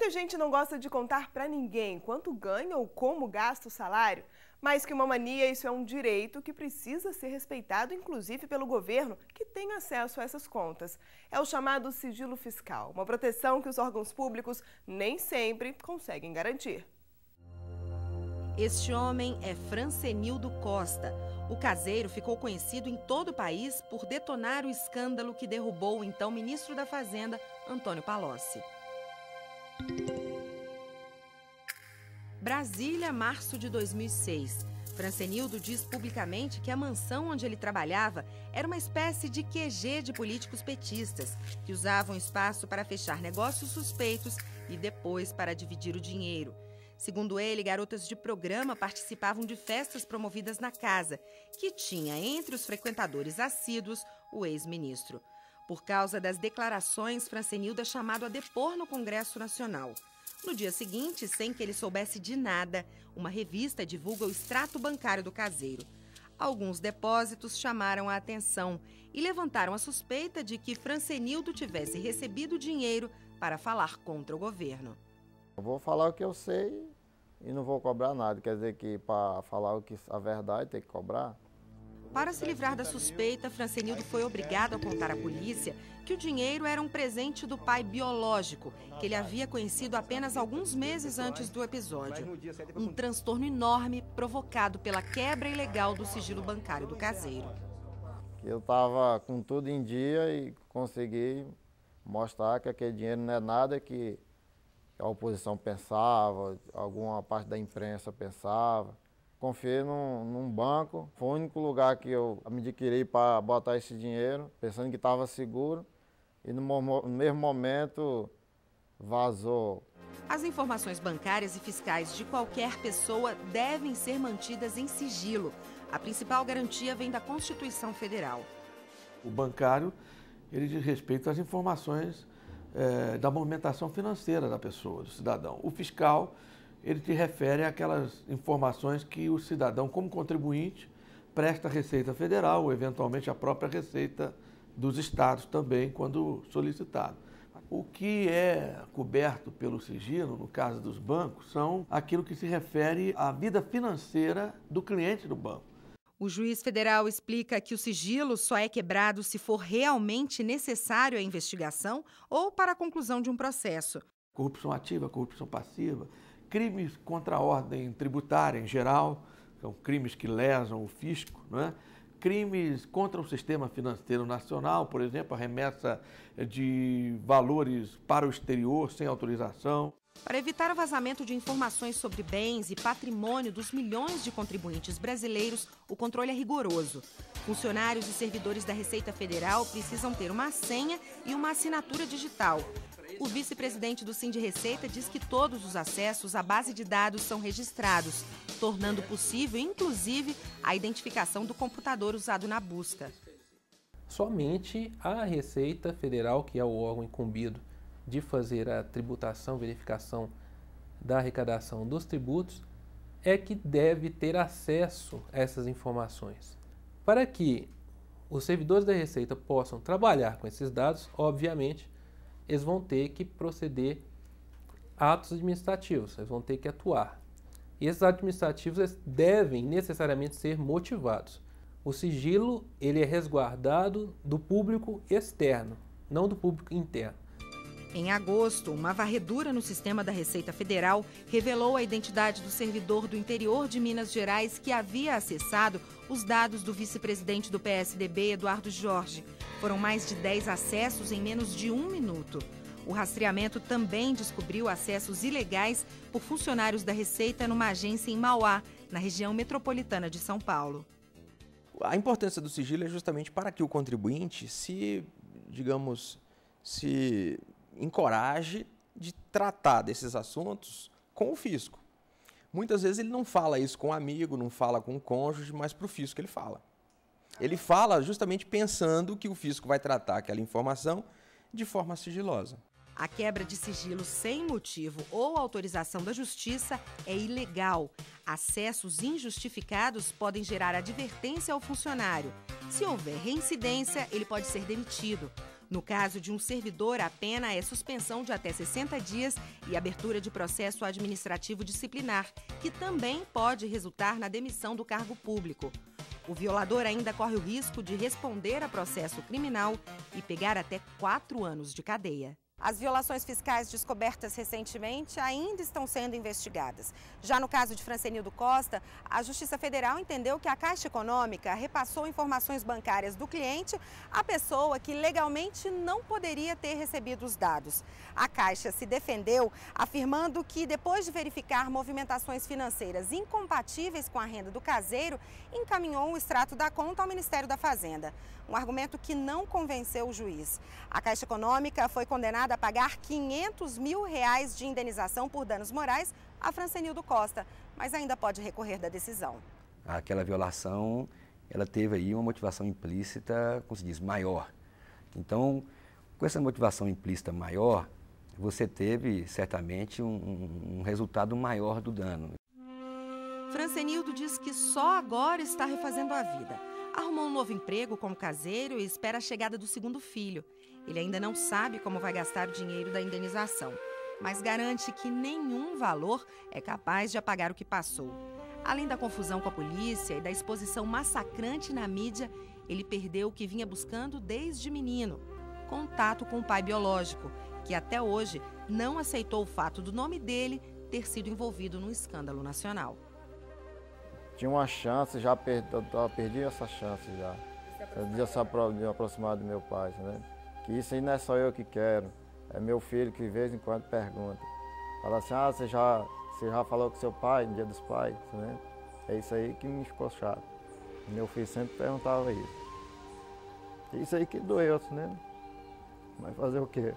Muita gente não gosta de contar para ninguém quanto ganha ou como gasta o salário. Mais que uma mania, isso é um direito que precisa ser respeitado, inclusive pelo governo, que tem acesso a essas contas. É o chamado sigilo fiscal, uma proteção que os órgãos públicos nem sempre conseguem garantir. Este homem é Francenildo Costa. O caseiro ficou conhecido em todo o país por detonar o escândalo que derrubou o então ministro da Fazenda, Antônio Palocci. Brasília, março de 2006. Francenildo diz publicamente que a mansão onde ele trabalhava era uma espécie de QG de políticos petistas, que usavam o espaço para fechar negócios suspeitos e depois para dividir o dinheiro. Segundo ele, garotas de programa participavam de festas promovidas na casa, que tinha entre os frequentadores assíduos o ex-ministro. Por causa das declarações, Francenildo é chamado a depor no Congresso Nacional. No dia seguinte, sem que ele soubesse de nada, uma revista divulga o extrato bancário do caseiro. Alguns depósitos chamaram a atenção e levantaram a suspeita de que Francenildo tivesse recebido dinheiro para falar contra o governo. Eu vou falar o que eu sei e não vou cobrar nada. Quer dizer que para falar a verdade tem que cobrar? Para se livrar da suspeita, Francenildo foi obrigado a contar à polícia que o dinheiro era um presente do pai biológico, que ele havia conhecido apenas alguns meses antes do episódio. Um transtorno enorme provocado pela quebra ilegal do sigilo bancário do caseiro. Eu estava com tudo em dia e consegui mostrar que aquele dinheiro não é nada que a oposição pensava, alguma parte da imprensa pensava. Confiei num banco, foi o único lugar que eu me adquiri para botar esse dinheiro, pensando que estava seguro, e no mesmo momento vazou. As informações bancárias e fiscais de qualquer pessoa devem ser mantidas em sigilo. A principal garantia vem da Constituição Federal. O bancário, ele diz respeito às informações da movimentação financeira da pessoa, do cidadão. O fiscal, ele te refere àquelas informações que o cidadão, como contribuinte, presta à Receita Federal ou, eventualmente, à própria Receita dos Estados também, quando solicitado. O que é coberto pelo sigilo, no caso dos bancos, são aquilo que se refere à vida financeira do cliente do banco. O juiz federal explica que o sigilo só é quebrado se for realmente necessário à investigação ou para a conclusão de um processo. Corrupção ativa, corrupção passiva, crimes contra a ordem tributária em geral, são crimes que lesam o fisco, não é? Crimes contra o sistema financeiro nacional, por exemplo, a remessa de valores para o exterior sem autorização. Para evitar o vazamento de informações sobre bens e patrimônio dos milhões de contribuintes brasileiros, o controle é rigoroso. Funcionários e servidores da Receita Federal precisam ter uma senha e uma assinatura digital. O vice-presidente do Sindreceita diz que todos os acessos à base de dados são registrados, tornando possível, inclusive, a identificação do computador usado na busca. Somente a Receita Federal, que é o órgão incumbido de fazer a tributação, verificação da arrecadação dos tributos, é que deve ter acesso a essas informações. Para que os servidores da Receita possam trabalhar com esses dados, obviamente, eles vão ter que proceder a atos administrativos, eles vão ter que atuar. E esses atos administrativos eles devem necessariamente ser motivados. O sigilo ele é resguardado do público externo, não do público interno. Em agosto, uma varredura no sistema da Receita Federal revelou a identidade do servidor do interior de Minas Gerais que havia acessado os dados do vice-presidente do PSDB, Eduardo Jorge. Foram mais de 10 acessos em menos de 1 minuto. O rastreamento também descobriu acessos ilegais por funcionários da Receita numa agência em Mauá, na região metropolitana de São Paulo. A importância do sigilo é justamente para que o contribuinte se encoraje de tratar desses assuntos com o fisco. Muitas vezes ele não fala isso com um amigo, não fala com um cônjuge, mas para o fisco ele fala. Ele fala justamente pensando que o fisco vai tratar aquela informação de forma sigilosa. A quebra de sigilo sem motivo ou autorização da Justiça é ilegal. Acessos injustificados podem gerar advertência ao funcionário. Se houver reincidência, ele pode ser demitido. No caso de um servidor, a pena é suspensão de até 60 dias e abertura de processo administrativo disciplinar, que também pode resultar na demissão do cargo público. O violador ainda corre o risco de responder a processo criminal e pegar até 4 anos de cadeia. As violações fiscais descobertas recentemente ainda estão sendo investigadas. Já no caso de Francenildo Costa, a Justiça Federal entendeu que a Caixa Econômica repassou informações bancárias do cliente à pessoa que legalmente não poderia ter recebido os dados. A Caixa se defendeu, afirmando que, depois de verificar movimentações financeiras incompatíveis com a renda do caseiro, encaminhou o extrato da conta ao Ministério da Fazenda. Um argumento que não convenceu o juiz. A Caixa Econômica foi condenada a pagar R$500 mil de indenização por danos morais a Francenildo Costa, mas ainda pode recorrer da decisão. Aquela violação, ela teve aí uma motivação implícita, como se diz, maior. Então, com essa motivação implícita maior, você teve certamente um resultado maior do dano. Francenildo diz que só agora está refazendo a vida. Arrumou um novo emprego como caseiro e espera a chegada do segundo filho. Ele ainda não sabe como vai gastar o dinheiro da indenização, mas garante que nenhum valor é capaz de apagar o que passou. Além da confusão com a polícia e da exposição massacrante na mídia, ele perdeu o que vinha buscando desde menino: contato com o pai biológico, que até hoje não aceitou o fato do nome dele ter sido envolvido num escândalo nacional. Tinha uma chance, perdi essa chance já, de me aproximar do meu pai, né? Que isso aí não é só eu que quero, é meu filho que de vez em quando pergunta. Fala assim, você já falou com seu pai no dia dos pais, né? É isso aí que me ficou chato. Meu filho sempre perguntava isso. Isso aí que doeu, né? Mas fazer o quê?